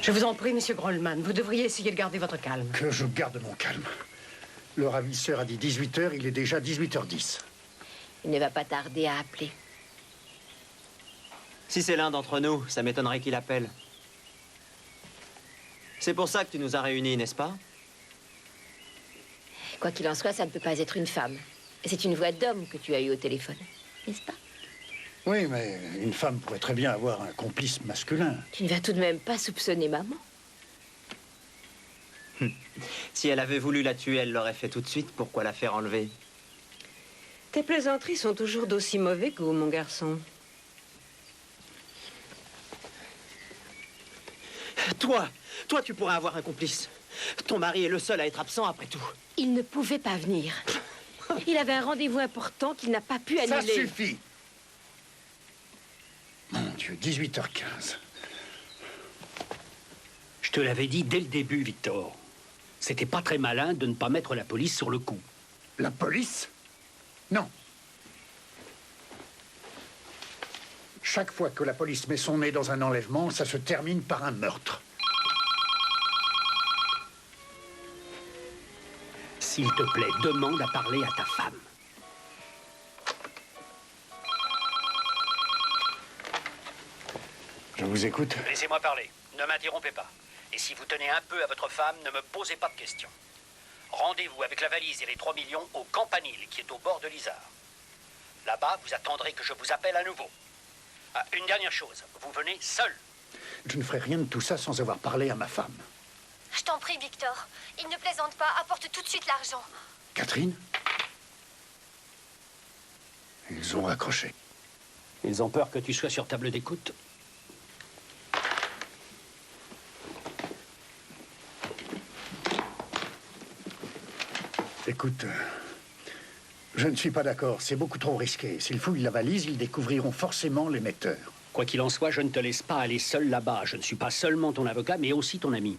Je vous en prie, monsieur Grollman, vous devriez essayer de garder votre calme. Que je garde mon calme. Le ravisseur a dit 18h, il est déjà 18h10. Il ne va pas tarder à appeler. Si c'est l'un d'entre nous, ça m'étonnerait qu'il appelle. C'est pour ça que tu nous as réunis, n'est-ce pas? Quoi qu'il en soit, ça ne peut pas être une femme. C'est une voix d'homme que tu as eue au téléphone, n'est-ce pas? Oui, mais une femme pourrait très bien avoir un complice masculin. Tu ne vas tout de même pas soupçonner maman? Si elle avait voulu la tuer, elle l'aurait fait tout de suite. Pourquoi la faire enlever? Tes plaisanteries sont toujours d'aussi mauvais goût, mon garçon. Toi, tu pourrais avoir un complice. Ton mari est le seul à être absent après tout. Il ne pouvait pas venir. Il avait un rendez-vous important qu'il n'a pas pu annuler. Ça suffit! Mon Dieu, 18h15. Je te l'avais dit dès le début, Victor. C'était pas très malin de ne pas mettre la police sur le coup. La police? Non. Chaque fois que la police met son nez dans un enlèvement, ça se termine par un meurtre. S'il te plaît, demande à parler à ta femme. Je vous écoute. Laissez-moi parler. Ne m'interrompez pas. Et si vous tenez un peu à votre femme, ne me posez pas de questions. Rendez-vous avec la valise et les 3 millions au Campanile, qui est au bord de l'Isard. Là-bas, vous attendrez que je vous appelle à nouveau. Ah, une dernière chose, vous venez seul. Je ne ferai rien de tout ça sans avoir parlé à ma femme. Je t'en prie, Victor. Il ne plaisante pas. Apporte tout de suite l'argent. Catherine? Ils ont raccroché. Ils ont peur que tu sois sur table d'écoute. Écoute, je ne suis pas d'accord. C'est beaucoup trop risqué. S'ils fouillent la valise, ils découvriront forcément l'émetteur. Quoi qu'il en soit, je ne te laisse pas aller seul là-bas. Je ne suis pas seulement ton avocat, mais aussi ton ami.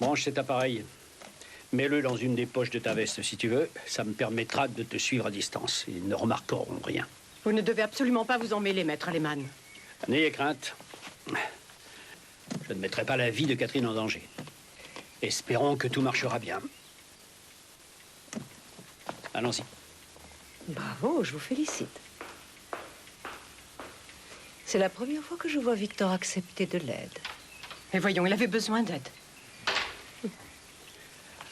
Branche cet appareil. Mets-le dans une des poches de ta veste, si tu veux. Ça me permettra de te suivre à distance. Ils ne remarqueront rien. Vous ne devez absolument pas vous en mêler, maître Lehmann. N'ayez crainte. Je ne mettrai pas la vie de Catherine en danger. Espérons que tout marchera bien. Allons-y. Bravo, je vous félicite. C'est la première fois que je vois Victor accepter de l'aide. Mais voyons, il avait besoin d'aide.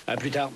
À plus tard.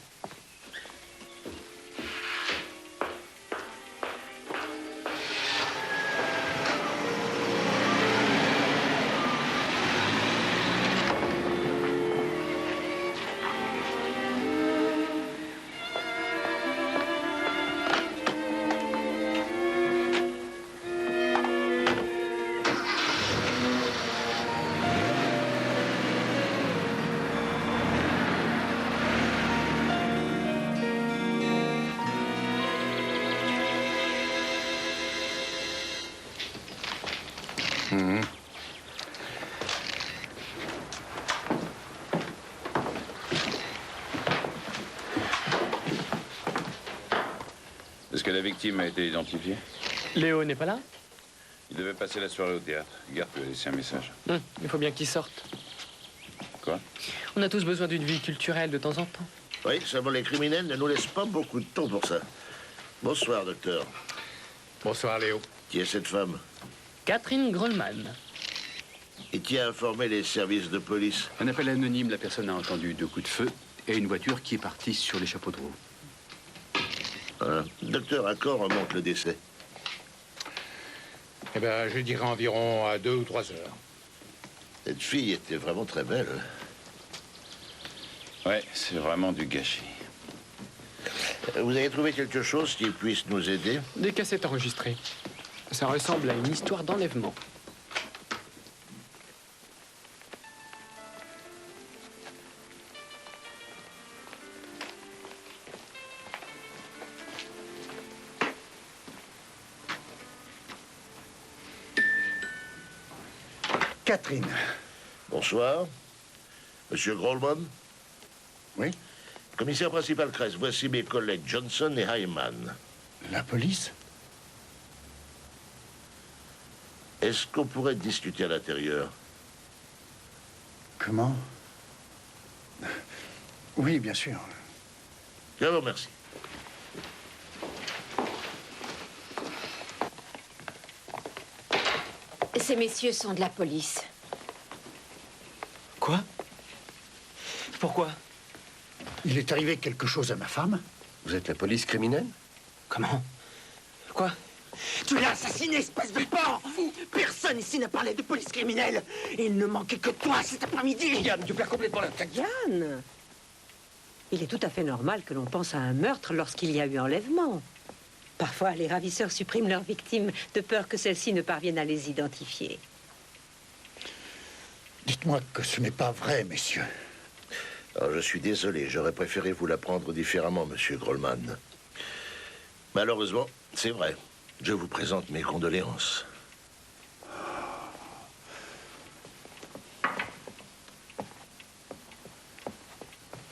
Est-ce que la victime a été identifiée? Léo n'est pas là? Il devait passer la soirée au théâtre. Garde lui a laissé un message. Il faut bien qu'il sorte. Quoi? On a tous besoin d'une vie culturelle de temps en temps. Oui, seulement les criminels ne nous laissent pas beaucoup de temps pour ça. Bonsoir, docteur. Bonsoir, Léo. Qui est cette femme? Catherine Grollman. Et qui a informé les services de police? Un appel anonyme, la personne a entendu 2 coups de feu et une voiture qui est partie sur les chapeaux de roue. Docteur, à quand remonte le décès? Eh bien, je dirais environ à 2 ou 3 heures. Cette fille était vraiment très belle. Ouais, c'est vraiment du gâchis. Vous avez trouvé quelque chose qui puisse nous aider? Des cassettes enregistrées. Ça ressemble à une histoire d'enlèvement. Catherine. Bonsoir. Monsieur Grollman? Oui? Commissaire principal Kress, voici mes collègues Johnson et Hyman. La police? Est-ce qu'on pourrait discuter à l'intérieur? Comment? Oui, bien sûr. Je vous remercie. Ces messieurs sont de la police. Quoi? Pourquoi? Il est arrivé quelque chose à ma femme? Vous êtes la police criminelle? Comment? Quoi? Tu l'as assassiné, espèce de porc! Personne ici n'a parlé de police criminelle! Et il ne manquait que toi cet après-midi! Yann, tu perds complètement la tête. Yann, il est tout à fait normal que l'on pense à un meurtre lorsqu'il y a eu enlèvement. Parfois, les ravisseurs suppriment leurs victimes de peur que celles-ci ne parviennent à les identifier. Dites-moi que ce n'est pas vrai, messieurs. Alors, je suis désolé, j'aurais préféré vous l'apprendre différemment, monsieur Grollman. Malheureusement, c'est vrai. Je vous présente mes condoléances.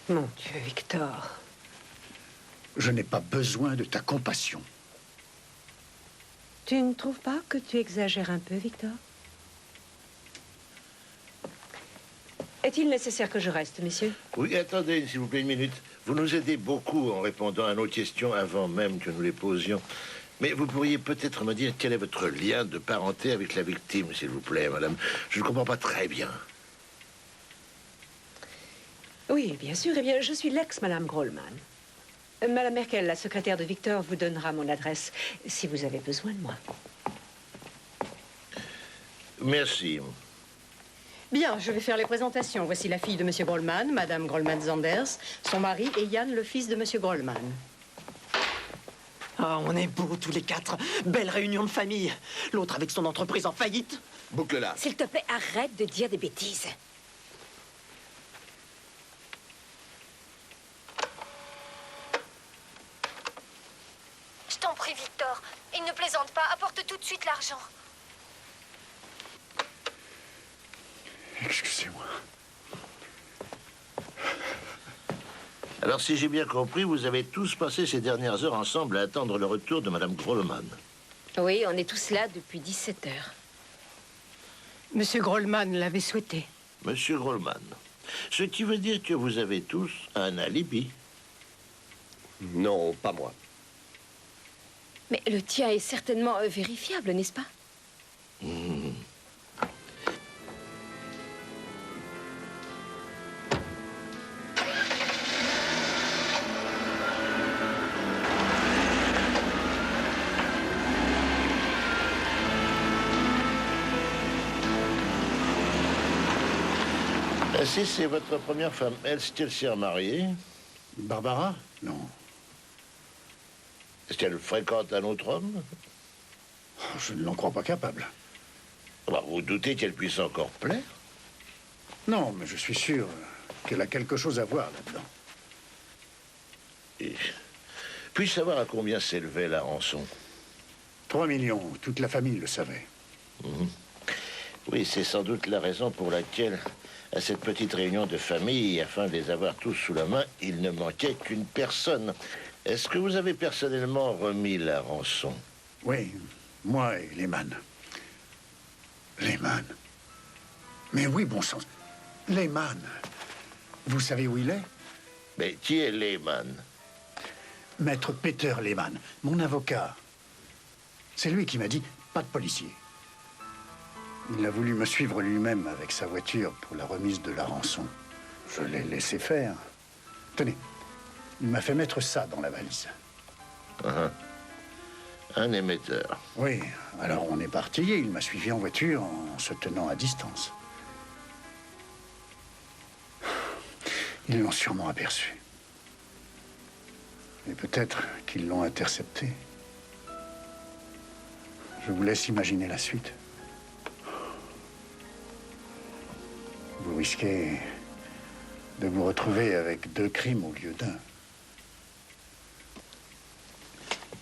Mon Dieu, Victor. Je n'ai pas besoin de ta compassion. Tu ne trouves pas que tu exagères un peu, Victor? Est-il nécessaire que je reste, messieurs? Oui, attendez, s'il vous plaît, une minute. Vous nous aidez beaucoup en répondant à nos questions avant même que nous les posions. Mais vous pourriez peut-être me dire quel est votre lien de parenté avec la victime, s'il vous plaît, madame. Je ne comprends pas très bien. Oui, bien sûr. Eh bien, je suis l'ex-madame Grollman. Madame Merkel, la secrétaire de Victor, vous donnera mon adresse si vous avez besoin de moi. Merci. Bien, je vais faire les présentations. Voici la fille de Monsieur Grollman, Madame Grollman-Zanders, son mari et Yann, le fils de Monsieur Grollman. Ah, on est beaux tous les quatre. Belle réunion de famille. L'autre avec son entreprise en faillite. Boucle-la. S'il te plaît, arrête de dire des bêtises. Je t'en prie, Victor. Il ne plaisante pas. Apporte tout de suite l'argent. Excusez-moi. Alors, si j'ai bien compris, vous avez tous passé ces dernières heures ensemble à attendre le retour de madame Grollman. Oui, on est tous là depuis 17 heures. Monsieur Grollman l'avait souhaité. Monsieur Grollman, ce qui veut dire que vous avez tous un alibi. Non, pas moi. Mais le tien est certainement vérifiable, n'est-ce pas? Si c'est votre première femme, est-ce qu'elle s'est remariée? Barbara? Non. Est-ce qu'elle fréquente un autre homme? Je ne l'en crois pas capable. Bah, vous doutez qu'elle puisse encore plaire? Non, mais je suis sûr qu'elle a quelque chose à voir là-dedans. Et puis-je savoir à combien s'élevait la rançon? 3 millions, toute la famille le savait. Oui, c'est sans doute la raison pour laquelle, à cette petite réunion de famille, afin de les avoir tous sous la main, il ne manquait qu'une personne. Est-ce que vous avez personnellement remis la rançon? Oui, moi et Lehman. Lehman. Mais oui, bon sang. Lehman. Vous savez où il est? Mais qui est Lehman? Maître Peter Lehman, mon avocat. C'est lui qui m'a dit, pas de policier. Il a voulu me suivre lui-même avec sa voiture pour la remise de la rançon. Je l'ai laissé faire. Tenez, il m'a fait mettre ça dans la valise. Un émetteur. Oui, alors on est parti et il m'a suivi en voiture en se tenant à distance. Ils l'ont sûrement aperçu. Et peut-être qu'ils l'ont intercepté. Je vous laisse imaginer la suite. Vous risquez de vous retrouver avec 2 crimes au lieu d'1.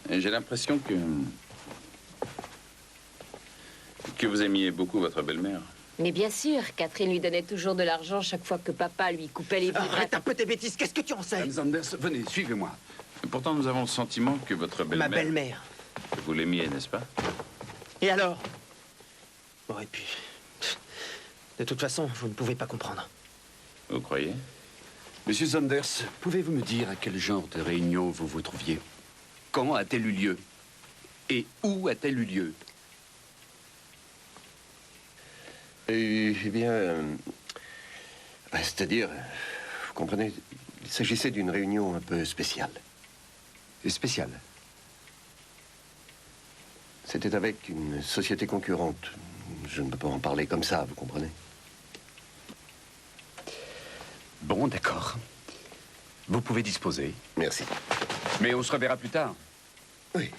Et j'ai l'impression que vous aimiez beaucoup votre belle-mère. Mais bien sûr, Catherine lui donnait toujours de l'argent chaque fois que papa lui coupait les vivres. Arrête un peu tes bêtises. Qu'est-ce que tu en sais? Madame Zanders, venez, suivez-moi. Pourtant, nous avons le sentiment que votre belle-mère... Ma belle-mère. Vous l'aimiez, n'est-ce pas? Et alors? Bon, et puis... De toute façon, vous ne pouvez pas comprendre. Vous croyez? Monsieur Saunders, pouvez-vous me dire à quel genre de réunion vous vous trouviez? Quand a-t-elle eu lieu? Et où a-t-elle eu lieu? Eh bien... c'est-à-dire... Vous comprenez, il s'agissait d'une réunion un peu spéciale. Spéciale? C'était avec une société concurrente. Je ne peux pas en parler comme ça, vous comprenez? Bon, d'accord. Vous pouvez disposer. Merci. Mais on se reverra plus tard. Oui.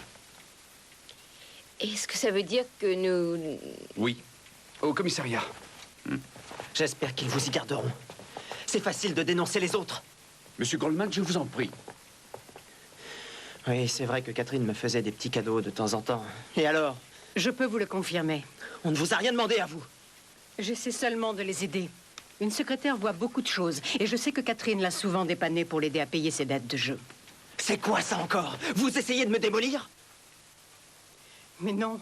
Est-ce que ça veut dire que nous... Oui. Au commissariat. J'espère qu'ils vous y garderont. C'est facile de dénoncer les autres. Monsieur Goldman, je vous en prie. Oui, c'est vrai que Catherine me faisait des petits cadeaux de temps en temps. Et alors? Je peux vous le confirmer. On ne vous a rien demandé à vous. J'essaie seulement de les aider. Une secrétaire voit beaucoup de choses. Et je sais que Catherine l'a souvent dépanné pour l'aider à payer ses dettes de jeu. C'est quoi ça encore? Vous essayez de me démolir? Mais non.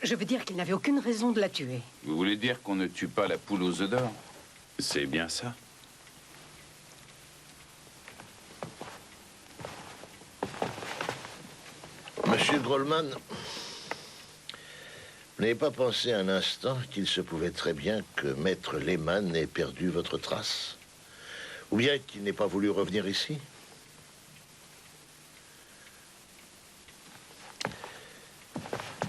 Je veux dire qu'il n'avait aucune raison de la tuer. Vous voulez dire qu'on ne tue pas la poule aux œufs d'or? C'est bien ça. Monsieur Goldman, vous n'avez pas pensé un instant qu'il se pouvait très bien que Maître Lehman ait perdu votre trace? Ou bien qu'il n'ait pas voulu revenir ici?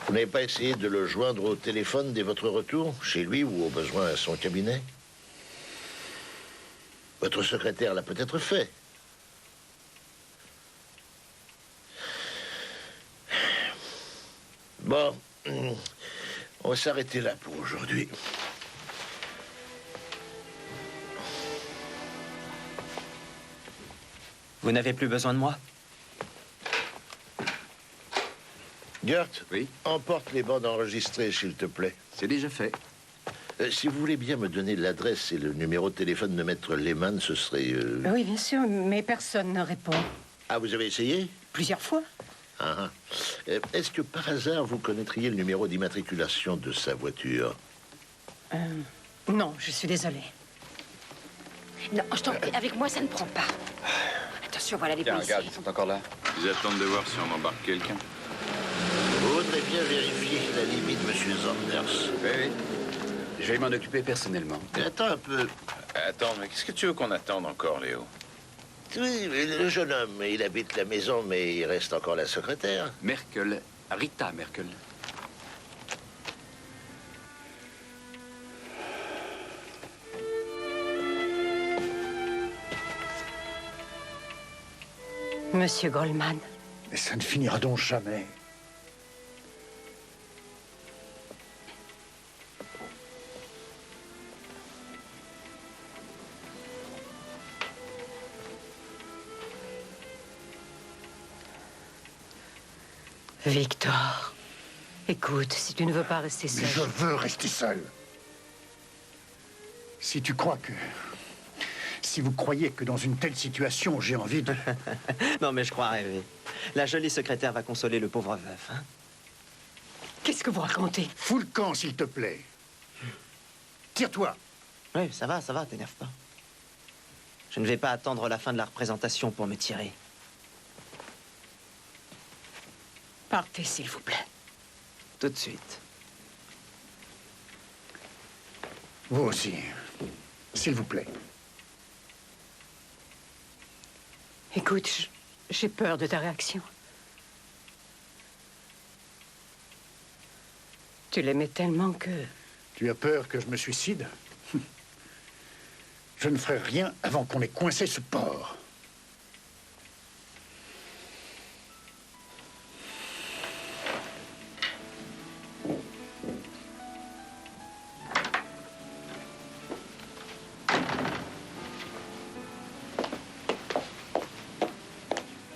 Vous n'avez pas essayé de le joindre au téléphone dès votre retour, chez lui ou au besoin à son cabinet? Votre secrétaire l'a peut-être fait. Bon, on va s'arrêter là pour aujourd'hui. Vous n'avez plus besoin de moi? Gert, oui? Emporte les bandes enregistrées, s'il te plaît. C'est déjà fait. Si vous voulez bien me donner l'adresse et le numéro de téléphone de Maître Lehman, ce serait... Oui, bien sûr, mais personne ne répond. Ah, vous avez essayé? Plusieurs fois. Ah, ah. Est-ce que par hasard vous connaîtriez le numéro d'immatriculation de sa voiture? Non, je suis désolée. Non, je t'en prie, avec moi, ça ne prend pas. Attention, voilà les policiers. Regarde, ils sont encore là. Ils attendent de voir si on embarque quelqu'un. Vous voudrez bien vérifier la limite, monsieur Saunders. Oui, oui. Je vais m'en occuper personnellement. Mais attends un peu. Attends, mais qu'est-ce que tu veux qu'on attende encore, Léo? Oui, le jeune homme, il habite la maison, mais il reste encore la secrétaire. Merkel, Rita Merkel. Monsieur Goldman. Mais ça ne finira donc jamais. Victor, écoute, si tu ne veux pas rester seul... Je veux rester seul. Si tu crois que... Si vous croyez que dans une telle situation, j'ai envie de... Non, mais je crois rêver. La jolie secrétaire va consoler le pauvre veuf, hein? Qu'est-ce que vous racontez? Fous le camp, s'il te plaît. Tire-toi. Oui, ça va, t'énerve pas. Je ne vais pas attendre la fin de la représentation pour me tirer. Partez, s'il vous plaît. Tout de suite. Vous aussi. S'il vous plaît. Écoute, j'ai peur de ta réaction. Tu l'aimais tellement que... Tu as peur que je me suicide? Je ne ferai rien avant qu'on ait coincé ce porc.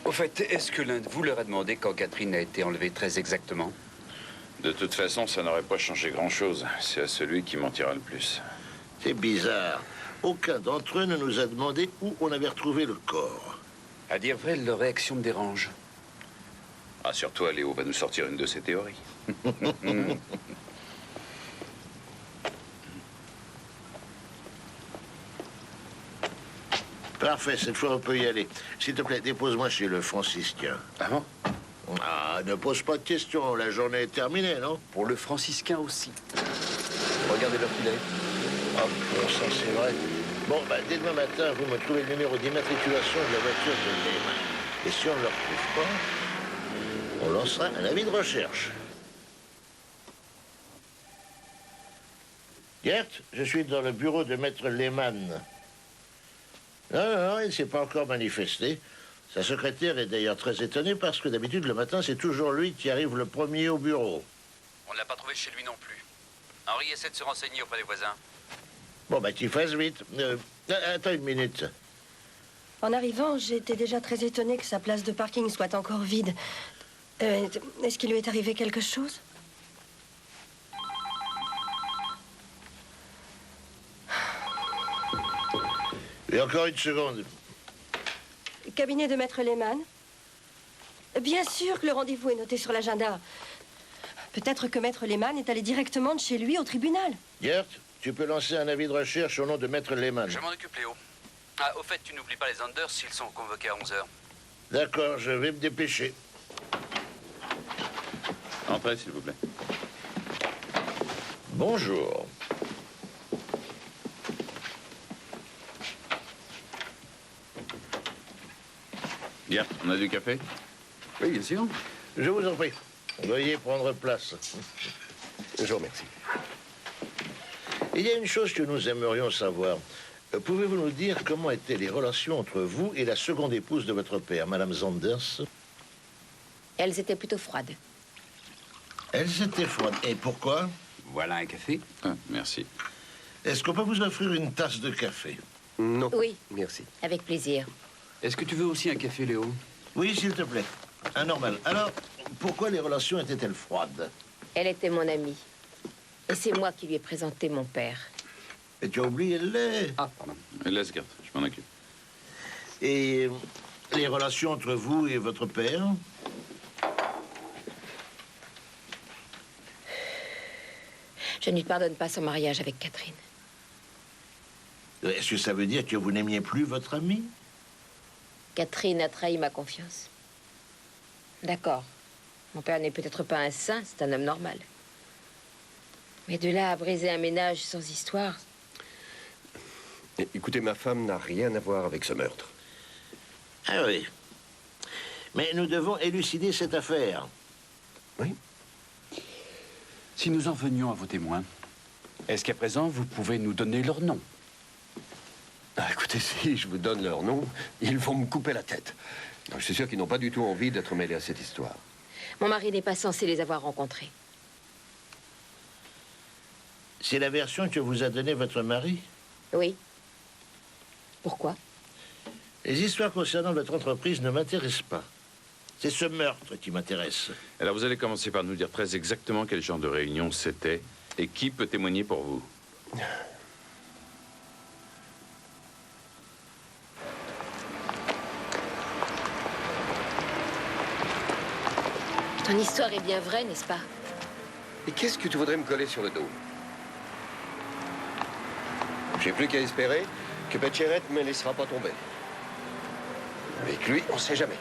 Au fait, est-ce que l'un de vous leur a demandé quand Catherine a été enlevée très exactement? De toute façon, ça n'aurait pas changé grand-chose. C'est à celui qui mentira le plus. C'est bizarre. Aucun d'entre eux ne nous a demandé où on avait retrouvé le corps. À dire vrai, leur réaction me dérange. Rassure-toi, Léo va nous sortir une de ses théories. Parfait, cette fois on peut y aller. S'il te plaît, dépose-moi chez le franciscain. Ah bon? Ah, ne pose pas de questions, la journée est terminée, non? Pour le franciscain aussi. Regardez l'heure qu'il est. Ah, bon, ça c'est vrai. Bon, bah, dès demain matin, vous me trouvez le numéro d'immatriculation de la voiture de Lehman. Et si on ne le retrouve pas, on lancera un avis de recherche. Gert, je suis dans le bureau de maître Lehman. Non, il ne s'est pas encore manifesté. Sa secrétaire est d'ailleurs très étonnée parce que d'habitude, le matin, c'est toujours lui qui arrive le premier au bureau. On ne l'a pas trouvé chez lui non plus. Henri essaie de se renseigner auprès des voisins. Bon, bah, qu'il fasse vite. Attends une minute. En arrivant, j'étais déjà très étonnée que sa place de parking soit encore vide. Est-ce qu'il lui est arrivé quelque chose? Et encore une seconde. Cabinet de maître Lehman? Bien sûr que le rendez-vous est noté sur l'agenda. Peut-être que maître Lehman est allé directement de chez lui au tribunal. Gert, tu peux lancer un avis de recherche au nom de maître Lehman. Je m'en occupe, Léo. Ah, au fait, tu n'oublies pas les Anders s'ils sont convoqués à 11h. D'accord, je vais me dépêcher. Entrez, s'il vous plaît. Bonjour. Gert, on a du café? Oui, bien sûr. Je vous en prie. Veuillez prendre place. Je vous remercie. Il y a une chose que nous aimerions savoir. Pouvez-vous nous dire comment étaient les relations entre vous et la seconde épouse de votre père, Madame Zanders? Elles étaient plutôt froides. Elles étaient froides. Et pourquoi? Voilà un café. Ah, merci. Est-ce qu'on peut vous offrir une tasse de café? Non. Oui. Merci. Avec plaisir. Est-ce que tu veux aussi un café, Léo? Oui, s'il te plaît. Un normal. Alors, pourquoi les relations étaient-elles froides? Elle était mon amie. Et c'est moi qui lui ai présenté mon père. Et tu as oublié le lait. Ah, pardon. Laisse, Gert, je m'en occupe. Et les relations entre vous et votre père? Je ne lui pardonne pas son mariage avec Catherine. Est-ce que ça veut dire que vous n'aimiez plus votre ami? Catherine a trahi ma confiance. D'accord. Mon père n'est peut-être pas un saint, c'est un homme normal. Mais de là à briser un ménage sans histoire... Écoutez, ma femme n'a rien à voir avec ce meurtre. Ah oui. Mais nous devons élucider cette affaire. Oui. Si nous en venions à vos témoins, est-ce qu'à présent, vous pouvez nous donner leur nom? Ah, écoutez, si je vous donne leur nom, ils vont me couper la tête. Je suis sûr qu'ils n'ont pas du tout envie d'être mêlés à cette histoire. Mon mari n'est pas censé les avoir rencontrés. C'est la version que vous a donnée votre mari? Oui. Pourquoi? Les histoires concernant votre entreprise ne m'intéressent pas. C'est ce meurtre qui m'intéresse. Alors, vous allez commencer par nous dire très exactement quel genre de réunion c'était et qui peut témoigner pour vous. Ton histoire est bien vraie, n'est-ce pas? Et qu'est-ce que tu voudrais me coller sur le dos? J'ai plus qu'à espérer que Petcheret ne me laissera pas tomber. Avec lui, on sait jamais.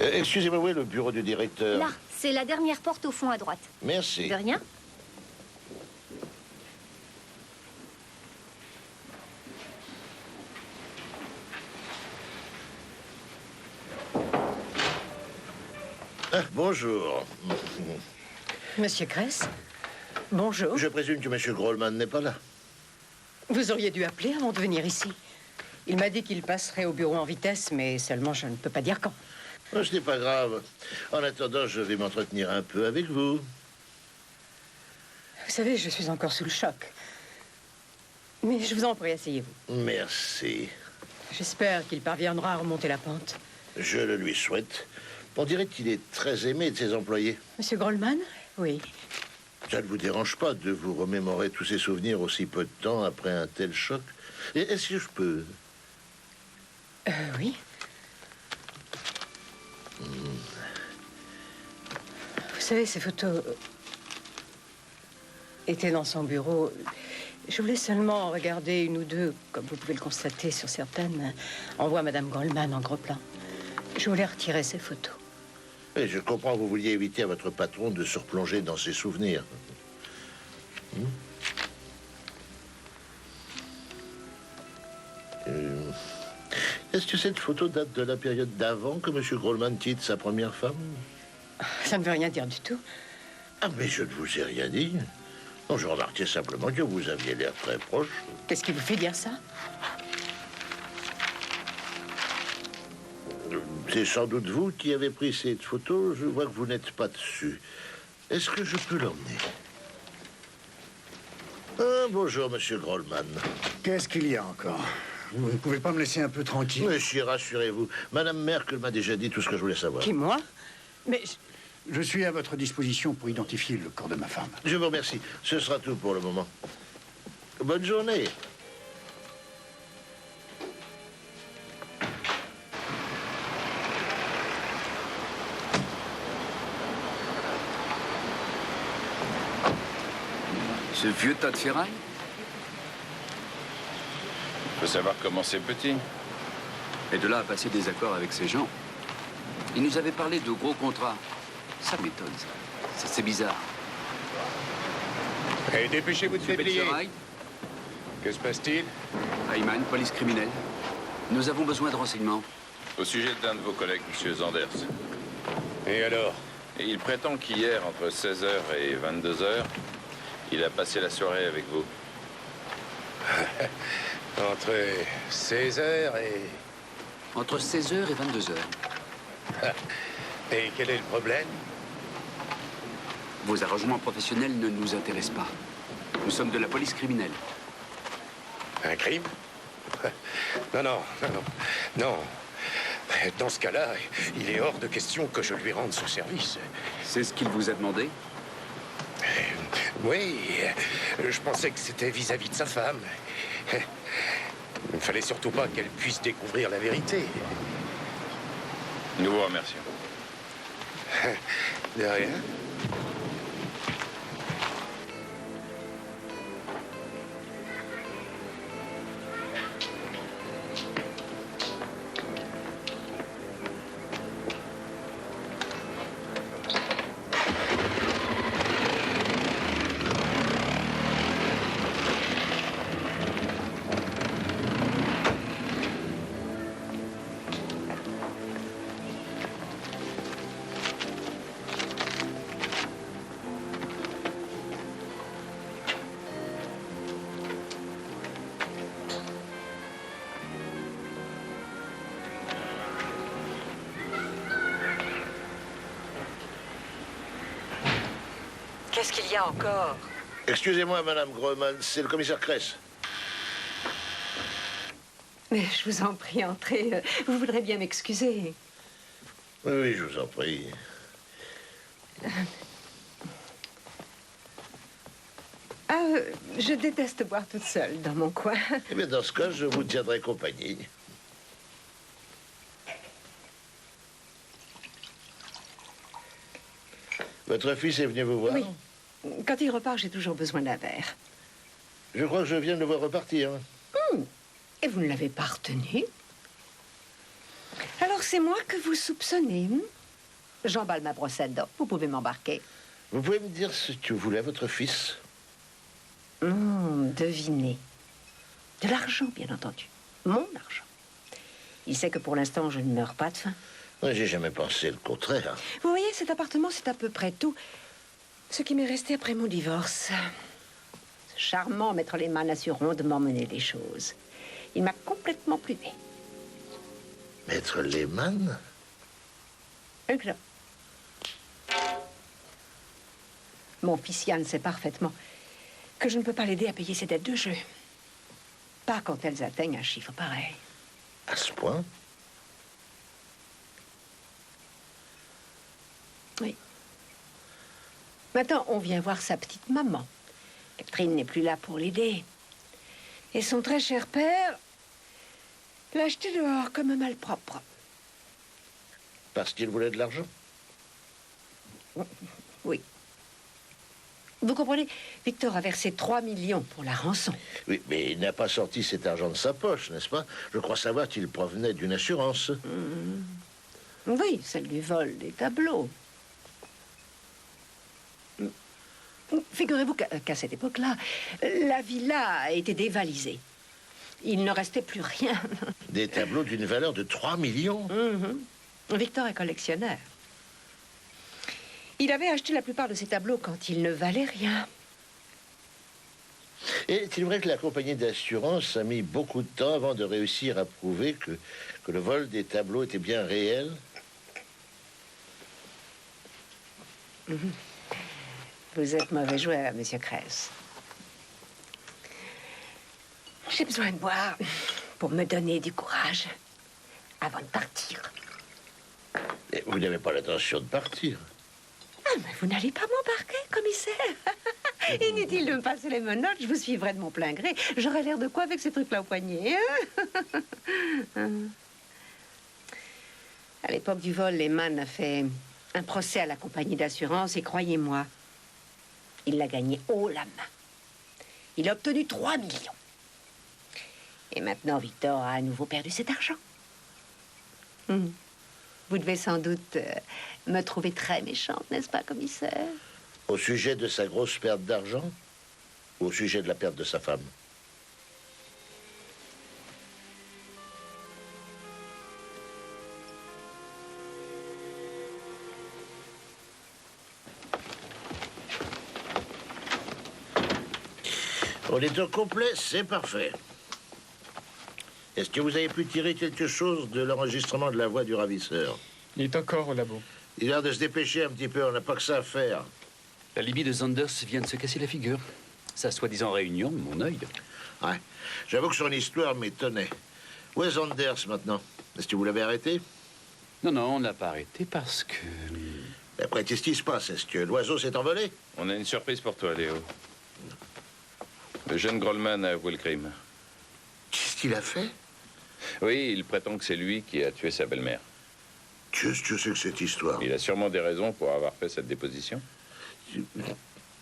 Excusez-moi, où est le bureau du directeur? Là, c'est la dernière porte au fond à droite. Merci. De rien. Ah, bonjour. Monsieur Kress, bonjour. Je présume que M. Grollman n'est pas là. Vous auriez dû appeler avant de venir ici. Il m'a dit qu'il passerait au bureau en vitesse, mais seulement je ne peux pas dire quand. Oh, ce n'est pas grave. En attendant, je vais m'entretenir un peu avec vous. Vous savez, je suis encore sous le choc. Mais je vous en prie, asseyez-vous. Merci. J'espère qu'il parviendra à remonter la pente. Je le lui souhaite. On dirait qu'il est très aimé de ses employés. Monsieur Grollman? Oui. Ça ne vous dérange pas de vous remémorer tous ces souvenirs aussi peu de temps après un tel choc? Et est-ce que je peux? Oui. savez, ces photos étaient dans son bureau. Je voulais seulement regarder une ou deux, comme vous pouvez le constater sur certaines. On voit Madame Goldman en gros plan. Je voulais retirer ces photos. Et je comprends que vous vouliez éviter à votre patron de se replonger dans ses souvenirs. Est-ce que cette photo date de la période d'avant que M. Goldman quitte sa première femme? Ça ne veut rien dire du tout. Ah, mais je ne vous ai rien dit. Non, je remarquais simplement que vous aviez l'air très proche. Qu'est-ce qui vous fait dire ça? C'est sans doute vous qui avez pris cette photo. Je vois que vous n'êtes pas dessus. Est-ce que je peux l'emmener? Ah, bonjour, Monsieur Goldman. Qu'est-ce qu'il y a encore? Vous ne pouvez pas me laisser un peu tranquille? Monsieur, rassurez-vous. Madame Merkel m'a déjà dit tout ce que je voulais savoir. Qui, moi? Mais... Je suis à votre disposition pour identifier le corps de ma femme. Je vous remercie. Ce sera tout pour le moment. Bonne journée. Ce vieux tas de ferraille? Faut savoir comment c'est petit. Et de là à passer des accords avec ces gens. Ils nous avaient parlé de gros contrats. Ça m'étonne, ça. C'est bizarre. Et dépêchez-vous de déplier. Que se passe-t-il? Ayman, police criminelle. Nous avons besoin de renseignements. Au sujet d'un de vos collègues, M. Zanders. Et alors? Et il prétend qu'hier, entre 16h et 22h, il a passé la soirée avec vous. Entre 16h et... Entre 16h et 22h. Et quel est le problème? Vos arrangements professionnels ne nous intéressent pas. Nous sommes de la police criminelle. Un crime? Non, non, non, non, non. Dans ce cas-là, il est hors de question que je lui rende ce service. C'est ce qu'il vous a demandé? Oui, je pensais que c'était vis-à-vis de sa femme. Il ne fallait surtout pas qu'elle puisse découvrir la vérité. Nous vous remercions. De rien. Qu'est-ce qu'il y a encore? Excusez-moi, Madame Goldman, c'est le commissaire Kress. Mais je vous en prie, entrez. Vous voudrez bien m'excuser. Oui, oui, je vous en prie. Je déteste boire toute seule dans mon coin. Eh bien, dans ce cas, je vous tiendrai compagnie. Votre fils est venu vous voir? Oui. Quand il repart, j'ai toujours besoin d'un verre. Je crois que je viens de le voir repartir. Et vous ne l'avez pas retenu? Alors c'est moi que vous soupçonnez, J'emballe ma brossette d'or. Vous pouvez m'embarquer. Vous pouvez me dire ce que voulait votre fils? Devinez. De l'argent, bien entendu. Mon argent. Il sait que pour l'instant, je ne meurs pas de faim. J'ai jamais pensé le contraire. Vous voyez, cet appartement, c'est à peu près tout ce qui m'est resté après mon divorce. Ce charmant maître Lehman a su rondement mener les choses. Il m'a complètement plumé. Maître Lehman? Exact. Mon fils Yann sait parfaitement que je ne peux pas l'aider à payer ses dettes de jeu. Pas quand elles atteignent un chiffre pareil. À ce point? Oui. Maintenant, on vient voir sa petite maman. Catherine n'est plus là pour l'aider. Et son très cher père l'a jeté dehors comme un malpropre. Parce qu'il voulait de l'argent? Oui. Vous comprenez, Victor a versé 3 millions pour la rançon. Oui, mais il n'a pas sorti cet argent de sa poche, n'est-ce pas? Je crois savoir qu'il provenait d'une assurance. Oui, celle du vol des tableaux. Figurez-vous qu'à cette époque-là, la villa a été dévalisée. Il ne restait plus rien. Des tableaux d'une valeur de 3 millions? Victor est collectionneur. Il avait acheté la plupart de ces tableaux quand ils ne valaient rien. Et est-il vrai que la compagnie d'assurance a mis beaucoup de temps avant de réussir à prouver que le vol des tableaux était bien réel? Vous êtes mauvais joueur, monsieur Kress. J'ai besoin de boire pour me donner du courage avant de partir. Et vous n'avez pas l'intention de partir? Ah, mais vous n'allez pas m'embarquer, commissaire. Inutile de me passer les menottes, je vous suivrai de mon plein gré. J'aurais l'air de quoi avec ces trucs-là au poignet, hein? À l'époque du vol, Lehman a fait un procès à la compagnie d'assurance et croyez-moi, il l'a gagné haut la main. Il a obtenu 3 millions. Et maintenant, Victor a à nouveau perdu cet argent. Vous devez sans doute me trouver très méchante, n'est-ce pas, commissaire? Au sujet de sa grosse perte d'argent ou au sujet de la perte de sa femme? On est au complet, c'est parfait. Est-ce que vous avez pu tirer quelque chose de l'enregistrement de la voix du ravisseur? Il est encore au labo. Il a l'air de se dépêcher un petit peu, on n'a pas que ça à faire. L'alibi de Sanders vient de se casser la figure. Sa soi-disant réunion, mon œil. Ouais, j'avoue que son histoire m'étonnait. Où est Sanders maintenant? Est-ce que vous l'avez arrêté? Non, non, on ne l'a pas arrêté parce que... Après, qu'est-ce qui se passe? Est-ce que l'oiseau s'est envolé? On a une surprise pour toi, Léo. Le jeune Grollman a avoué le crime. Qu'est-ce qu'il a fait? Oui, il prétend que c'est lui qui a tué sa belle-mère. Qu'est-ce que c'est que cette histoire? Il a sûrement des raisons pour avoir fait cette déposition.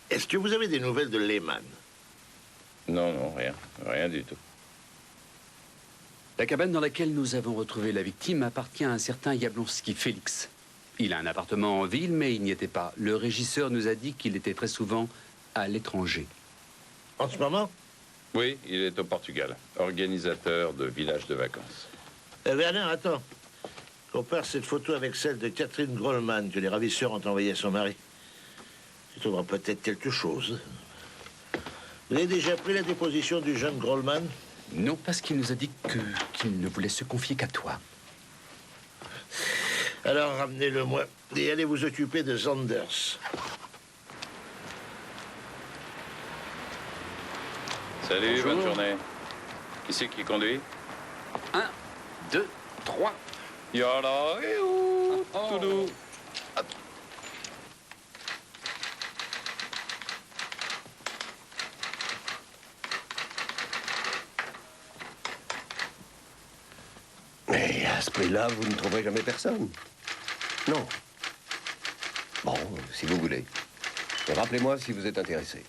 Est-ce que vous avez des nouvelles de Lehman? Non, non, rien. Rien du tout. La cabane dans laquelle nous avons retrouvé la victime appartient à un certain Jablonski Félix. Il a un appartement en ville, mais il n'y était pas. Le régisseur nous a dit qu'il était très souvent à l'étranger. En ce moment? Oui, il est au Portugal, organisateur de villages de vacances. Werner, attends. Compare cette photo avec celle de Catherine Grollman que les ravisseurs ont envoyée à son mari. Tu trouveras peut-être quelque chose. Vous avez déjà pris la déposition du jeune Grollman? Non, parce qu'il nous a dit qu'il ne voulait se confier qu'à toi. Alors ramenez-le-moi et allez vous occuper de Sanders. Salut, Bonjour. bonne journée. Qui c'est qui conduit? 1, 2, 3. Yala, tout doux. Mais à ce prix-là, vous ne trouverez jamais personne. Non. Bon, si vous voulez. Et rappelez-moi si vous êtes intéressé.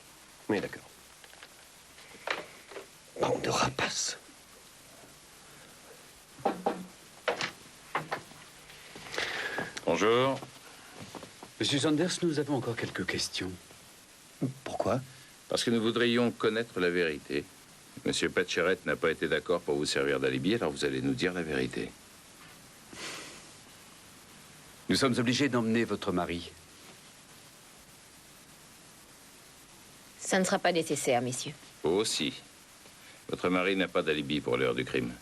Oui, d'accord. Bande de rapaces. Bonjour. Monsieur Sanders, nous avons encore quelques questions. Pourquoi? Parce que nous voudrions connaître la vérité. Monsieur Patcheret n'a pas été d'accord pour vous servir d'alibi, alors vous allez nous dire la vérité. Nous sommes obligés d'emmener votre mari. Ça ne sera pas nécessaire, messieurs. Aussi. Votre mari n'a pas d'alibi pour l'heure du crime.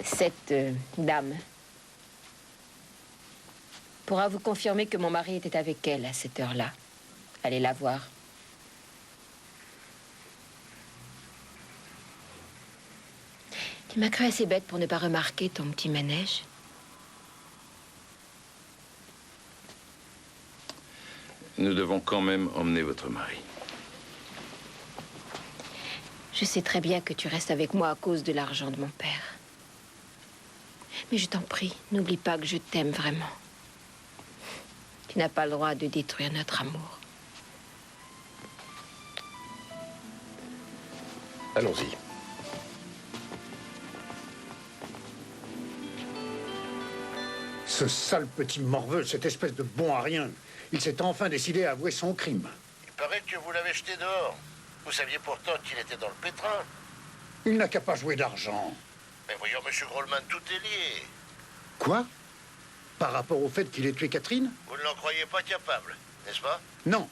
Cette dame pourra vous confirmer que mon mari était avec elle à cette heure-là. Allez la voir. Tu m'as cru assez bête pour ne pas remarquer ton petit manège. Nous devons quand même emmener votre mari. Je sais très bien que tu restes avec moi à cause de l'argent de mon père. Mais je t'en prie, n'oublie pas que je t'aime vraiment. Tu n'as pas le droit de détruire notre amour. Allons-y. Ce sale petit morveux, cette espèce de bon à rien, il s'est enfin décidé à avouer son crime. Il paraît que vous l'avez jeté dehors. Vous saviez pourtant qu'il était dans le pétrin. Il n'a qu'à pas jouer d'argent. Mais voyons, monsieur Grollman, tout est lié. Quoi? Par rapport au fait qu'il ait tué Catherine? Vous ne l'en croyez pas capable, n'est-ce pas? Non.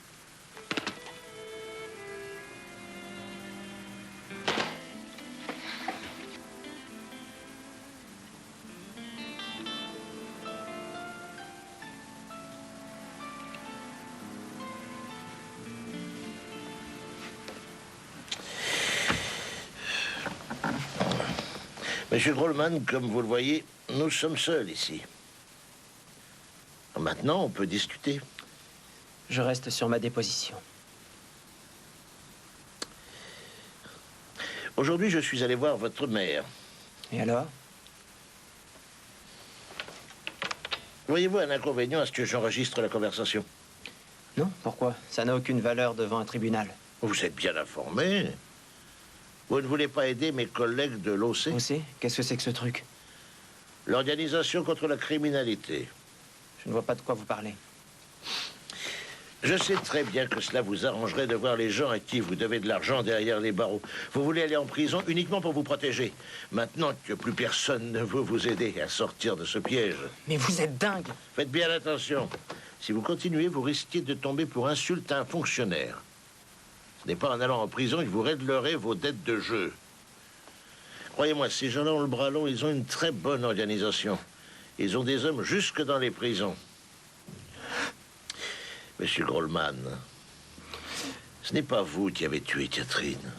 Monsieur Grollman, comme vous le voyez, nous sommes seuls ici. Maintenant, on peut discuter. Je reste sur ma déposition. Aujourd'hui, je suis allé voir votre mère. Et alors? Voyez-vous un inconvénient à ce que j'enregistre la conversation? Non, pourquoi? Ça n'a aucune valeur devant un tribunal. Vous êtes bien informé. Vous ne voulez pas aider mes collègues de l'OC? OC? Qu'est-ce que c'est que ce truc? L'Organisation contre la criminalité. Je ne vois pas de quoi vous parlez. Je sais très bien que cela vous arrangerait de voir les gens à qui vous devez de l'argent derrière les barreaux. Vous voulez aller en prison uniquement pour vous protéger. Maintenant que plus personne ne veut vous aider à sortir de ce piège. Mais vous êtes dingue! Faites bien attention. Si vous continuez, vous risquez de tomber pour insulte à un fonctionnaire. Ce n'est pas en allant en prison que vous réglerez vos dettes de jeu. Croyez-moi, ces gens-là ont le bras long, ils ont une très bonne organisation. Ils ont des hommes jusque dans les prisons. Monsieur Grollman, ce n'est pas vous qui avez tué Catherine.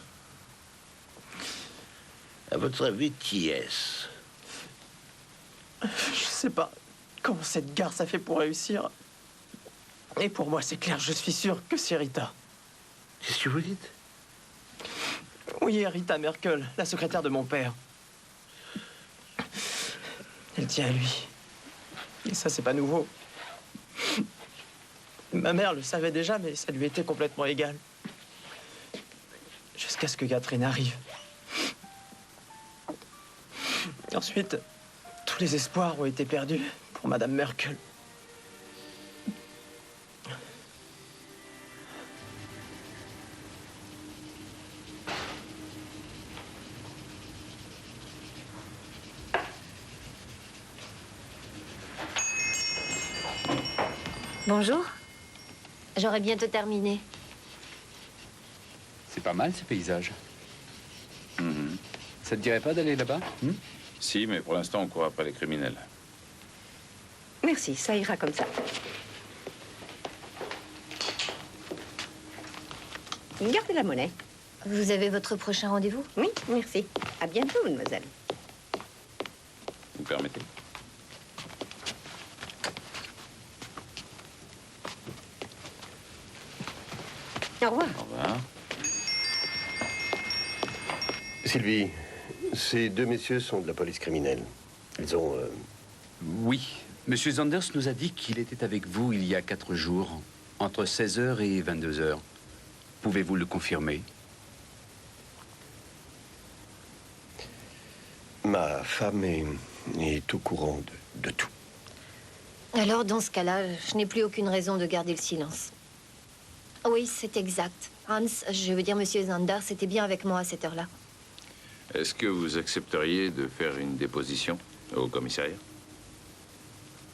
À votre avis, qui est-ce? Je sais pas comment cette garce a fait pour réussir. Et pour moi, c'est clair, je suis sûr que c'est Rita. Qu'est-ce que vous dites? Oui, Rita Merkel, la secrétaire de mon père. Elle tient à lui. Et ça, c'est pas nouveau. Ma mère le savait déjà, mais ça lui était complètement égal. Jusqu'à ce que Catherine arrive. Ensuite, tous les espoirs ont été perdus pour Madame Merkel. Bonjour. J'aurai bientôt terminé. C'est pas mal, ces paysages. Ça te dirait pas d'aller là-bas? Si, mais pour l'instant, on court après les criminels. Merci, ça ira comme ça. Gardez la monnaie. Vous avez votre prochain rendez-vous? Oui, merci. À bientôt, mademoiselle. Vous permettez? Au revoir. Au revoir. Sylvie, ces deux messieurs sont de la police criminelle. Ils ont... Oui. Monsieur Zanders nous a dit qu'il était avec vous il y a 4 jours, entre 16h et 22h. Pouvez-vous le confirmer? Ma femme est au courant de tout. Alors, dans ce cas-là, je n'ai plus aucune raison de garder le silence. Oui, c'est exact. Hans, je veux dire Monsieur Zanders, était bien avec moi à cette heure-là. Est-ce que vous accepteriez de faire une déposition au commissariat?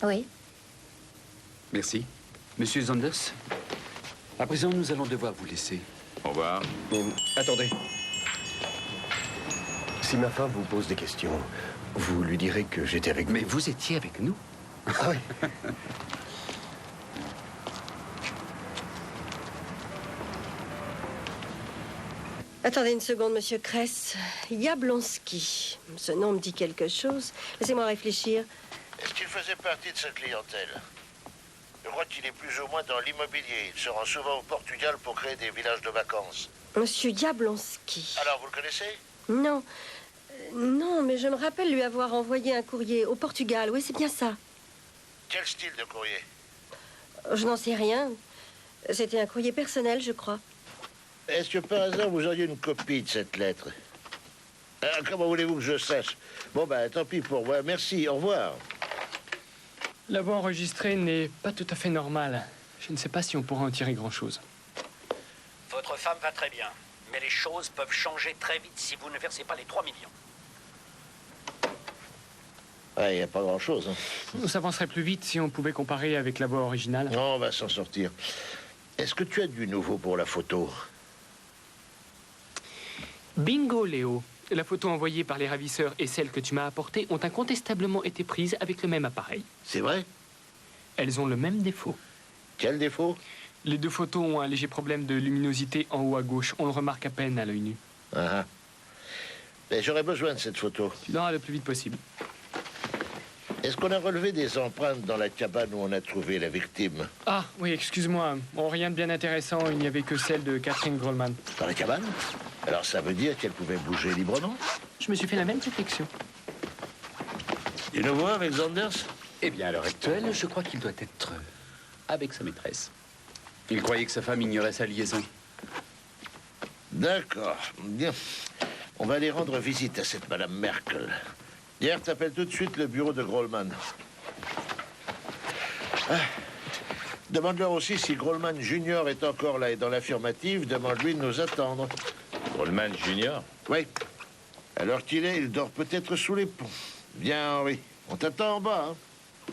Oui. Merci. Monsieur Zanders, à présent, nous allons devoir vous laisser. Au revoir. Attendez. Si ma femme vous pose des questions, vous lui direz que j'étais avec vous. Mais vous étiez avec nous? Ah oui. Attendez une seconde, monsieur Kress. Yablonski. Ce nom me dit quelque chose. Laissez-moi réfléchir. Est-ce qu'il faisait partie de sa clientèle? Je crois qu'il est plus ou moins dans l'immobilier. Il se rend souvent au Portugal pour créer des villages de vacances. Monsieur Yablonski. Alors, vous le connaissez? Non. Non, mais je me rappelle lui avoir envoyé un courrier au Portugal. Oui, c'est bien ça. Quel style de courrier? Je n'en sais rien. C'était un courrier personnel, je crois. Est-ce que par hasard, vous auriez une copie de cette lettre? Comment voulez-vous que je sache? Bon, ben, tant pis pour moi. Merci, au revoir. La voix enregistrée n'est pas tout à fait normale. Je ne sais pas si on pourra en tirer grand-chose. Votre femme va très bien, mais les choses peuvent changer très vite si vous ne versez pas les 3 millions. Ouais, il n'y a pas grand-chose. Hein. Ça avancerait plus vite si on pouvait comparer avec la voix originale. Non, on va s'en sortir. Est-ce que tu as du nouveau pour la photo? Bingo, Léo. La photo envoyée par les ravisseurs et celle que tu m'as apportée ont incontestablement été prises avec le même appareil. C'est vrai? Elles ont le même défaut. Quel défaut? Les 2 photos ont un léger problème de luminosité en haut à gauche. On le remarque à peine à l'œil nu. Ah. Mais j'aurais besoin de cette photo. Tu l'auras le plus vite possible. Est-ce qu'on a relevé des empreintes dans la cabane où on a trouvé la victime? Ah, oui, excuse-moi. Oh, rien de bien intéressant. Il n'y avait que celle de Catherine Grollman. Dans la cabane? Alors ça veut dire qu'elle pouvait bouger librement? Je me suis fait la même réflexion. Du nouveau avec Zanders? Eh bien, à l'heure actuelle, je crois qu'il doit être avec sa maîtresse. Il croyait que sa femme ignorait sa liaison. D'accord. Bien. On va aller rendre visite à cette Madame Merkel. Hier, t'appelles tout de suite le bureau de Grollman. Ah. Demande-leur aussi si Grollman Junior est encore là et dans l'affirmative, demande-lui de nous attendre. Grollman Junior? Oui. À l'heure qu'il est, il dort peut-être sous les ponts. Viens, Henri. On t'attend en bas, hein?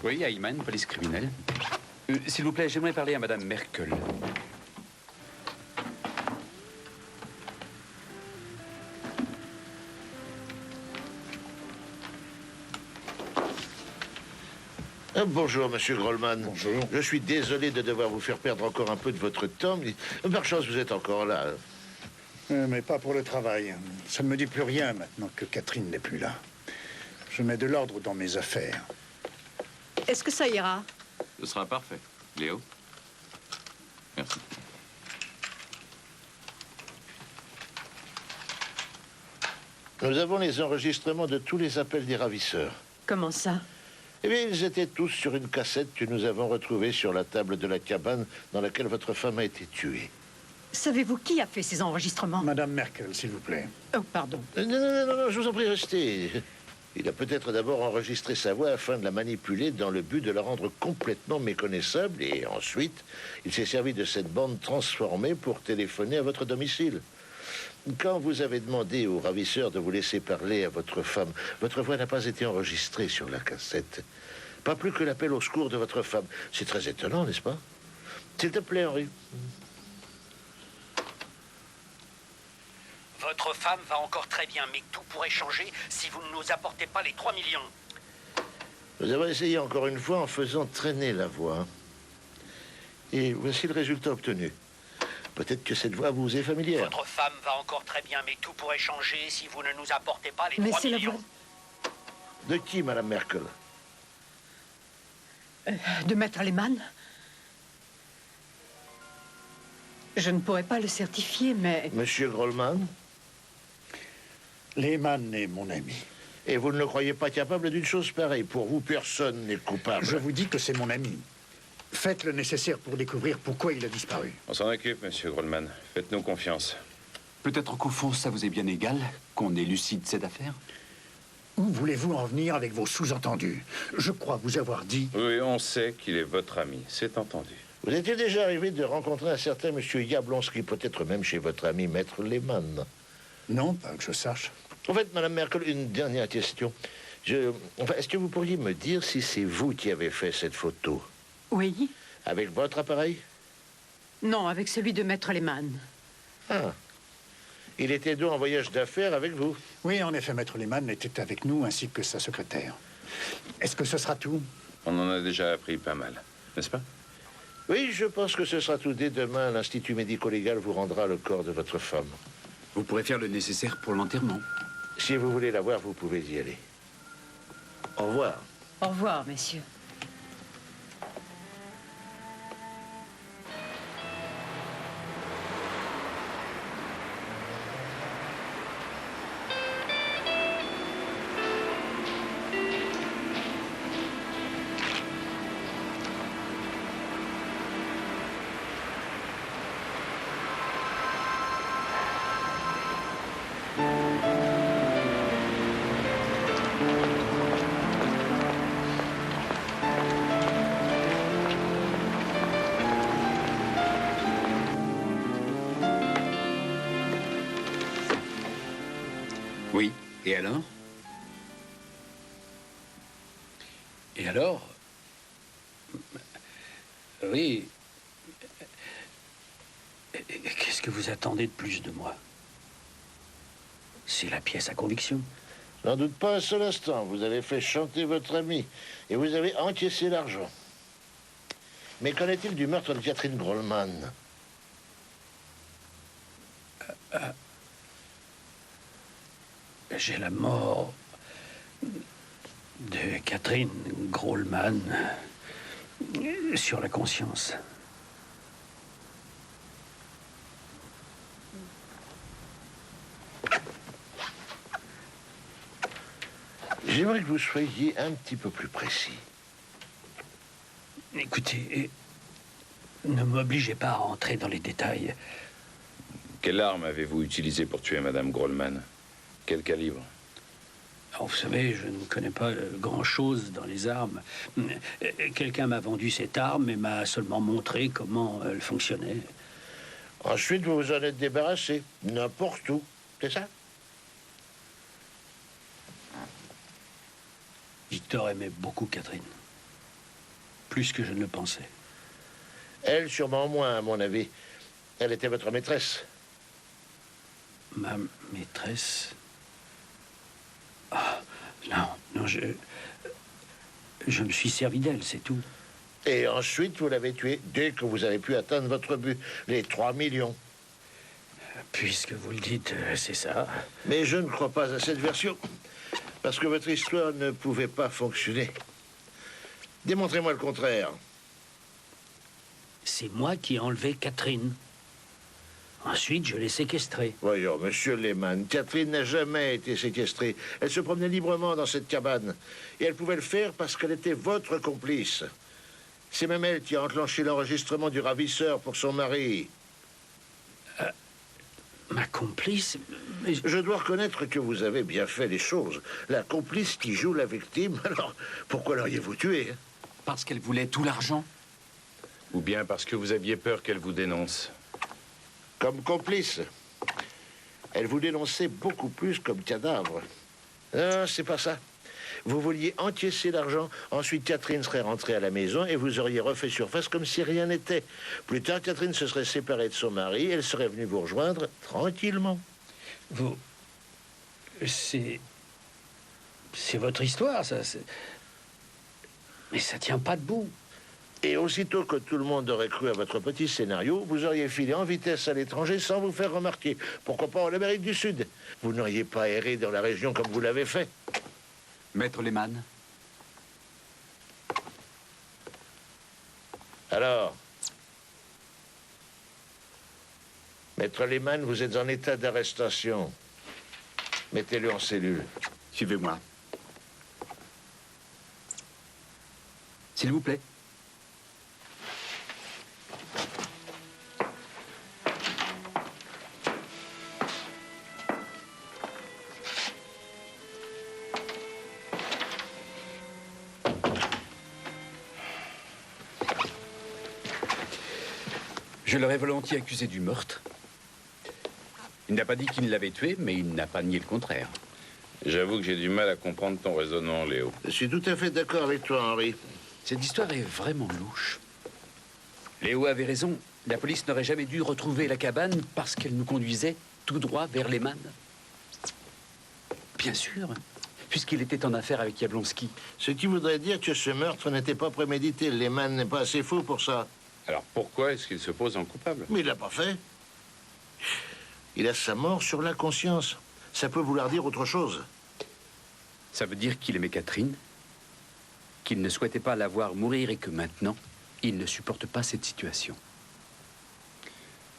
Oui, Ayman, police criminelle. S'il vous plaît, j'aimerais parler à Madame Merkel. Bonjour, Monsieur Grollman. Bonjour. Je suis désolé de devoir vous faire perdre encore un peu de votre temps, mais par chance, vous êtes encore là. Mais pas pour le travail. Ça ne me dit plus rien maintenant que Catherine n'est plus là. Je mets de l'ordre dans mes affaires. Est-ce que ça ira? Ce sera parfait. Léo? Merci. Nous avons les enregistrements de tous les appels des ravisseurs. Comment ça? Eh bien, ils étaient tous sur une cassette que nous avons retrouvée sur la table de la cabane dans laquelle votre femme a été tuée. Savez-vous qui a fait ces enregistrements? Madame Merkel, s'il vous plaît. Oh, pardon. Non, je vous en prie, restez. Il a peut-être d'abord enregistré sa voix afin de la manipuler dans le but de la rendre complètement méconnaissable et ensuite, il s'est servi de cette bande transformée pour téléphoner à votre domicile. Quand vous avez demandé au ravisseur de vous laisser parler à votre femme, votre voix n'a pas été enregistrée sur la cassette. Pas plus que l'appel au secours de votre femme. C'est très étonnant, n'est-ce pas? S'il te plaît, Henri. Votre femme va encore très bien, mais tout pourrait changer si vous ne nous apportez pas les 3 millions. Nous avons essayé encore une fois en faisant traîner la voix. Et voici le résultat obtenu. Peut-être que cette voix vous est familière. Votre femme va encore très bien, mais tout pourrait changer si vous ne nous apportez pas les Mais 3 c'est la millions. voix De qui, Madame Merkel? de Maître Lehmann. Je ne pourrais pas le certifier, mais... Monsieur Grollman? Lehmann est mon ami. Et vous ne le croyez pas capable d'une chose pareille? Pour vous, personne n'est coupable. Je vous dis que c'est mon ami. Faites le nécessaire pour découvrir pourquoi il a disparu. On s'en occupe, Monsieur Grollman. Faites-nous confiance. Peut-être qu'au fond, ça vous est bien égal qu'on élucide cette affaire? Où voulez-vous en venir avec vos sous-entendus? Je crois vous avoir dit... Oui, on sait qu'il est votre ami. C'est entendu. Vous étiez déjà arrivé de rencontrer un certain monsieur Yablonski, peut-être même chez votre ami Maître Lehmann. Non, pas que je sache. En fait, Madame Merkel, une dernière question. Est-ce que vous pourriez me dire si c'est vous qui avez fait cette photo? Oui. Avec votre appareil? Non, avec celui de Maître Lehmann. Ah. Il était donc en voyage d'affaires avec vous? Oui, en effet, Maître Lehmann était avec nous, ainsi que sa secrétaire. Est-ce que ce sera tout? On en a déjà appris pas mal, n'est-ce pas? Oui, je pense que ce sera tout. Dès demain, l'Institut médico-légal vous rendra le corps de votre femme. Vous pourrez faire le nécessaire pour l'enterrement. Si vous voulez la voir, vous pouvez y aller. Au revoir. Au revoir, messieurs. Oui, et alors? Et alors? Oui. Qu'est-ce que vous attendez de plus de moi? C'est la pièce à conviction. N'en doute pas un seul instant. Vous avez fait chanter votre ami et vous avez encaissé l'argent. Mais qu'en est-il du meurtre de Catherine Grollman? J'ai la mort de Catherine Grollman sur la conscience. J'aimerais que vous soyez un petit peu plus précis. Écoutez, ne m'obligez pas à entrer dans les détails. Quelle arme avez-vous utilisée pour tuer Madame Grollman? Quel calibre? Alors, vous savez, je ne connais pas grand-chose dans les armes. Quelqu'un m'a vendu cette arme et m'a seulement montré comment elle fonctionnait. Ensuite, vous vous en êtes débarrassé, n'importe où, c'est ça? Victor aimait beaucoup Catherine. Plus que je ne le pensais. Elle, sûrement moins, à mon avis. Elle était votre maîtresse. Ma maîtresse? Ah, non, je me suis servi d'elle, c'est tout. Et ensuite, vous l'avez tuée dès que vous avez pu atteindre votre but, les 3 millions. Puisque vous le dites, c'est ça. Mais je ne crois pas à cette version, parce que votre histoire ne pouvait pas fonctionner. Démontrez-moi le contraire. C'est moi qui ai enlevé Catherine. Ensuite, je l'ai séquestrée. Voyons, monsieur Lehmann, Catherine n'a jamais été séquestrée. Elle se promenait librement dans cette cabane. Et elle pouvait le faire parce qu'elle était votre complice. C'est même elle qui a enclenché l'enregistrement du ravisseur pour son mari. Ma complice? Mais je dois reconnaître que vous avez bien fait les choses. La complice qui joue la victime, alors pourquoi l'auriez-vous tuée? Parce qu'elle voulait tout l'argent. Ou bien parce que vous aviez peur qu'elle vous dénonce? Comme complice. Elle vous dénonçait beaucoup plus comme cadavre. Non, c'est pas ça. Vous vouliez encaisser l'argent, ensuite Catherine serait rentrée à la maison et vous auriez refait surface comme si rien n'était. Plus tard, Catherine se serait séparée de son mari, elle serait venue vous rejoindre tranquillement. Vous... C'est votre histoire, ça. Mais ça tient pas debout. Et aussitôt que tout le monde aurait cru à votre petit scénario, vous auriez filé en vitesse à l'étranger sans vous faire remarquer. Pourquoi pas en Amérique du Sud? Vous n'auriez pas erré dans la région comme vous l'avez fait. Maître Lehmann. Alors, Maître Lehmann, vous êtes en état d'arrestation. Mettez-le en cellule. Suivez-moi. S'il vous plaît. Je l'aurais volontiers accusé du meurtre. Il n'a pas dit qu'il l'avait tué, mais il n'a pas nié le contraire. J'avoue que j'ai du mal à comprendre ton raisonnement, Léo. Je suis tout à fait d'accord avec toi, Henri. Cette histoire est vraiment louche. Léo avait raison. La police n'aurait jamais dû retrouver la cabane parce qu'elle nous conduisait tout droit vers Lehmann. Bien sûr, puisqu'il était en affaire avec Jablonski. Ce qui voudrait dire que ce meurtre n'était pas prémédité. Lehmann n'est pas assez fou pour ça. Alors pourquoi est-ce qu'il se pose en coupable? Mais il l'a pas fait. Il a sa mort sur la conscience. Ça peut vouloir dire autre chose. Ça veut dire qu'il aimait Catherine, qu'il ne souhaitait pas la voir mourir et que maintenant, il ne supporte pas cette situation.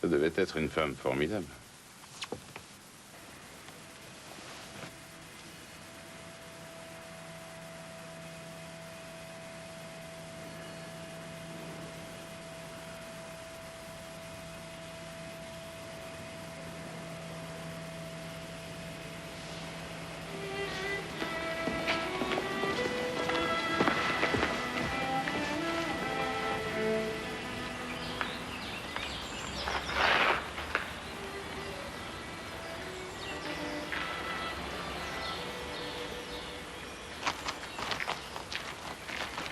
Ça devait être une femme formidable.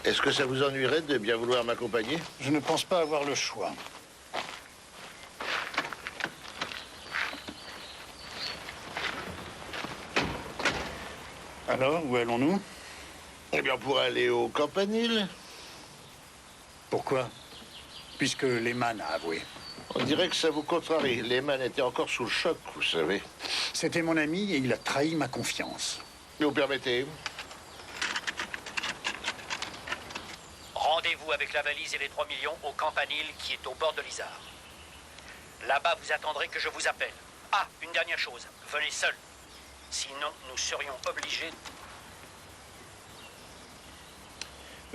Est-ce que ça vous ennuierait de bien vouloir m'accompagner? Je ne pense pas avoir le choix. Alors, où allons-nous? Eh bien, pour aller au Campanile. Pourquoi? Puisque Lehmann a avoué. On dirait que ça vous contrarie. Lehmann était encore sous le choc, vous savez. C'était mon ami et il a trahi ma confiance. Vous permettez? Rendez-vous avec la valise et les 3 millions au Campanile qui est au bord de l'Isard. Là-bas, vous attendrez que je vous appelle. Ah, une dernière chose. Venez seul. Sinon, nous serions obligés...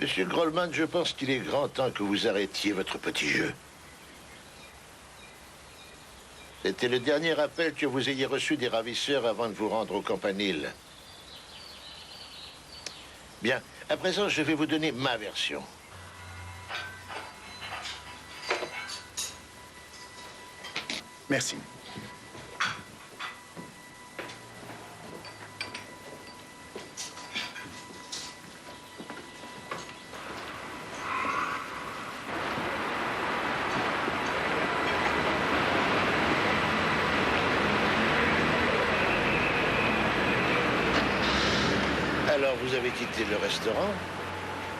Monsieur Grollman, je pense qu'il est grand temps que vous arrêtiez votre petit jeu. C'était le dernier appel que vous ayez reçu des ravisseurs avant de vous rendre au Campanile. Bien, à présent, je vais vous donner ma version. Merci. Alors, vous avez quitté le restaurant,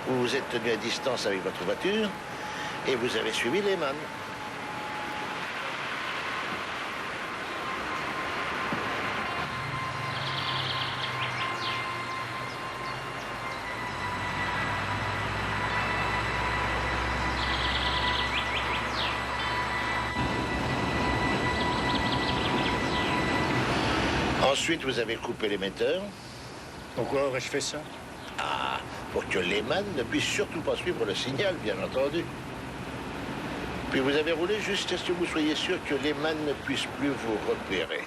vous vous êtes tenu à distance avec votre voiture, et vous avez suivi Lehmann. Ensuite, vous avez coupé l'émetteur. Pourquoi aurais-je fait ça? Ah, pour que Lehmann ne puisse surtout pas suivre le signal, bien entendu. Puis vous avez roulé jusqu'à ce que vous soyez sûr que Lehmann ne puisse plus vous repérer.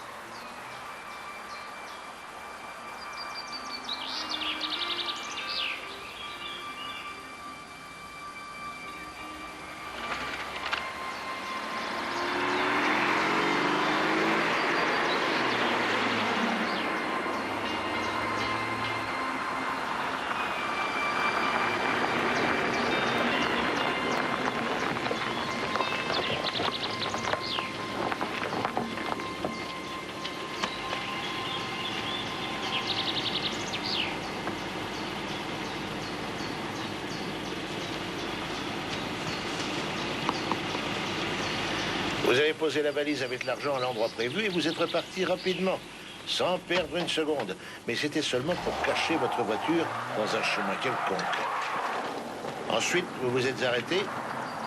Vous avez posé la valise avec l'argent à l'endroit prévu et vous êtes reparti rapidement, sans perdre une seconde. Mais c'était seulement pour cacher votre voiture dans un chemin quelconque. Ensuite, vous vous êtes arrêté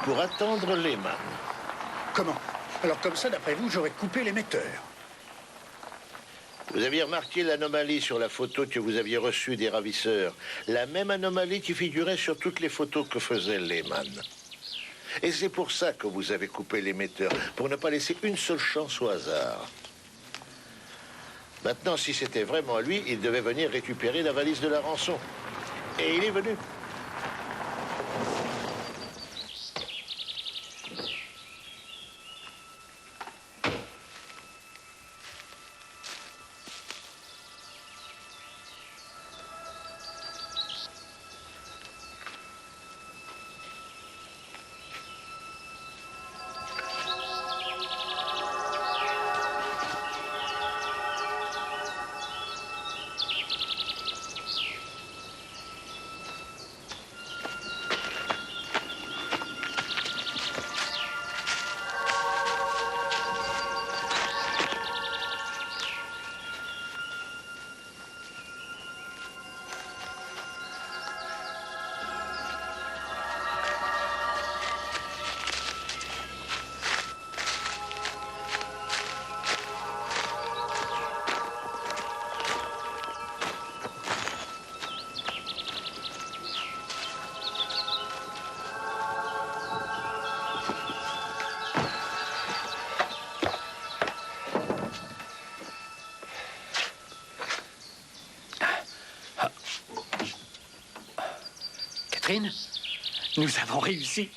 pour attendre Lehmann. Comment? Alors comme ça, d'après vous, j'aurais coupé l'émetteur. Vous aviez remarqué l'anomalie sur la photo que vous aviez reçue des ravisseurs. La même anomalie qui figurait sur toutes les photos que faisait Lehmann. Et c'est pour ça que vous avez coupé l'émetteur, pour ne pas laisser une seule chance au hasard. Maintenant, si c'était vraiment lui, il devait venir récupérer la valise de la rançon. Et il est venu. Catherine, nous avons réussi.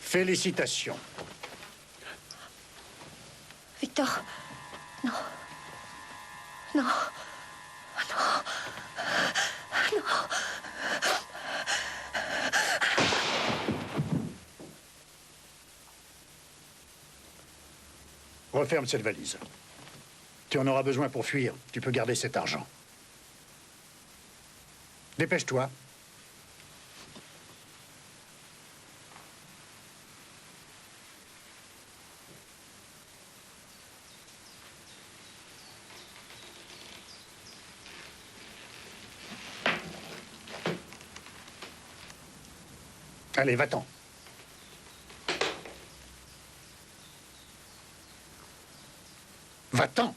Félicitations. Victor, non. Non. Non. Non. Referme cette valise. Tu en auras besoin pour fuir. Tu peux garder cet argent. Dépêche-toi. Allez, va-t'en. Va-t'en.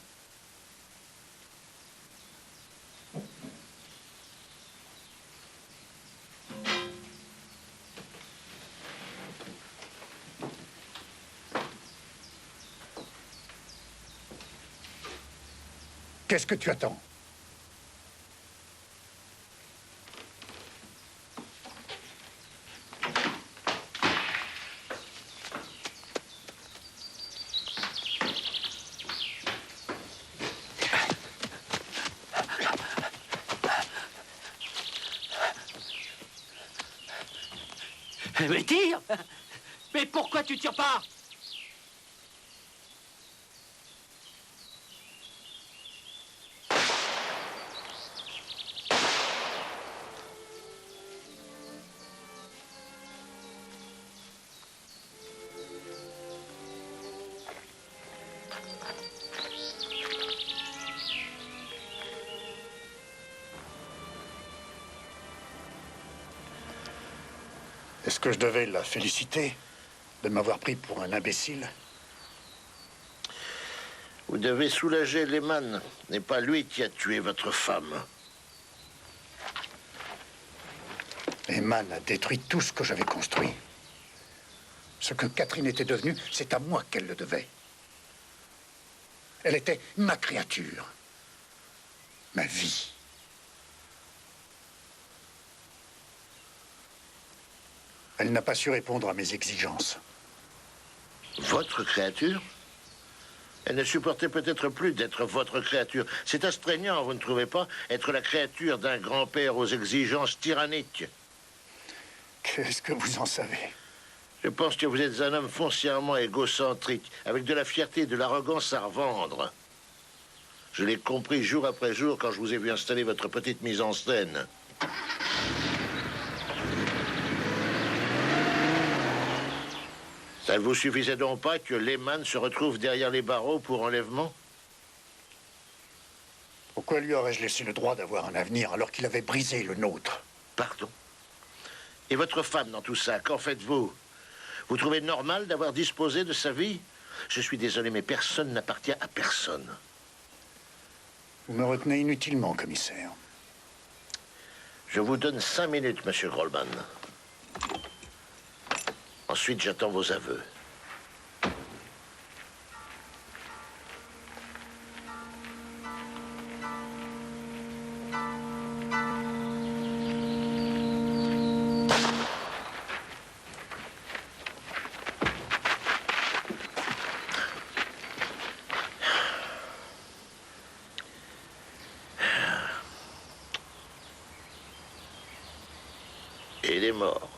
Qu'est-ce que tu attends? Mais tire! Mais pourquoi tu tires pas? Est-ce que je devais la féliciter de m'avoir pris pour un imbécile? Vous devez soulager Lehman. Ce n'est pas lui qui a tué votre femme. Lehman a détruit tout ce que j'avais construit. Ce que Catherine était devenue, c'est à moi qu'elle le devait. Elle était ma créature. Ma vie. Elle n'a pas su répondre à mes exigences. Votre créature? Elle ne supportait peut-être plus d'être votre créature. C'est astreignant, vous ne trouvez pas? Être la créature d'un grand-père aux exigences tyranniques. Qu'est-ce que vous en savez? Je pense que vous êtes un homme foncièrement égocentrique, avec de la fierté et de l'arrogance à revendre. Je l'ai compris jour après jour quand je vous ai vu installer votre petite mise en scène. Ça ne vous suffisait donc pas que Lehman se retrouve derrière les barreaux pour enlèvement? Pourquoi lui aurais-je laissé le droit d'avoir un avenir alors qu'il avait brisé le nôtre? Pardon? Et votre femme dans tout ça, qu'en faites-vous? Vous trouvez normal d'avoir disposé de sa vie? Je suis désolé, mais personne n'appartient à personne. Vous me retenez inutilement, commissaire. Je vous donne 5 minutes, monsieur Grollman. Ensuite, j'attends vos aveux. Et il est mort.